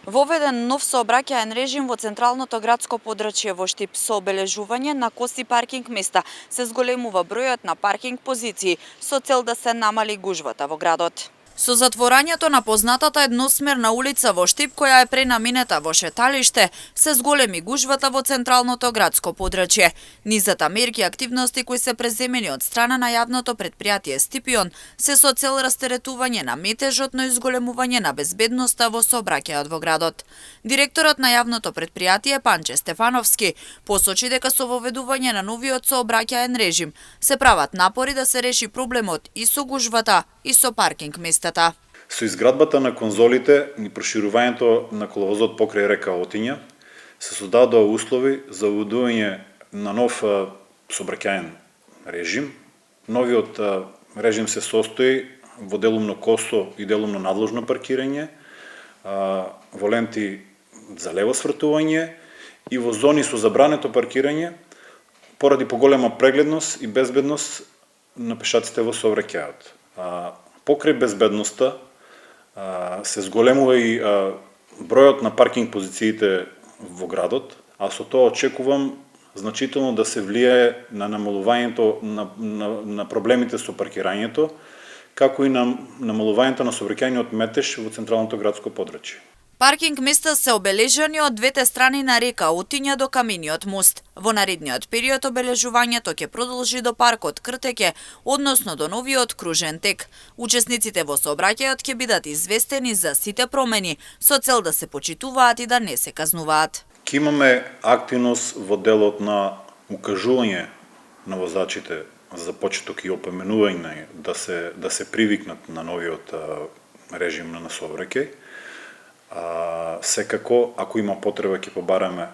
Воведен нов сообраќаен режим во централното градско подрачје во Штип со обележување на коси паркинг места. Се зголемува бројот на паркинг позиции со цел да се намали гужвата во градот. Со затворањето на познатата едносмерна улица во Штип, која е пренаминета во шеталиште, се зголеми гужвата во централното градско подрачје. Низата мерки и активности кои се преземени од страна на јавното предпријатие Стипион се со цел растеретување на метежот, но и зголемување на безбедноста во сообраќајот во градот. Директорот на јавното предпријатие Панче Стефановски посочи дека со воведување на новиот сообраќаен режим се прават напори да се реши проблемот и со гужвата и со паркинг местата. Со изградбата на конзолите и проширувањето на коловозот покрај река Отиња се создадоа услови за воведување на нов сообраќаен режим. Новиот режим се состои во делумно косо и делумно надложно паркирање, во ленти за лево свртување и во зони со забрането паркирање поради поголема прегледност и безбедност на пешаците во сообраќајот. Покрај безбедноста се зголемува и бројот на паркинг позициите во градот, а со тоа очекувам значително да се влијае на намалувањето на проблемите со паркирањето, како и на намалувањето на сообраќајниот метеж во централното градско подрачје. Паркинг места се обележани од двете страни на река Отиња до камениот мост. Во наредниот период обележувањето ќе продолжи до паркот Кртеке, односно до новиот кружен тек. Учесниците во сообраќајот ќе бидат известени за сите промени со цел да се почитуваат и да не се казнуваат. Ќе имаме активност во делот на укажување на возачите за почеток и опоменување да се привикнат на новиот режим на сообраќај. Секако, ако има потреба, ќе побараме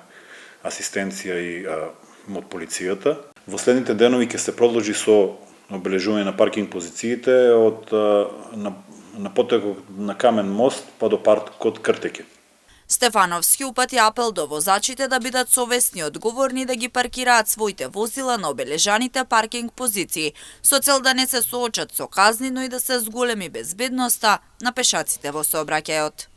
асистенција и од полицијата. Во следните денови ќе се продолжи со обележување на паркинг позициите на потекот на Камен мост па до паркот Кртеке. Стефановски упати апел до возачите да бидат совесни и одговорни да ги паркираат своите возила на обележаните паркинг позиции, со цел да не се соочат со казни, но и да се зголеми безбедноста на пешаците во сообраќајот.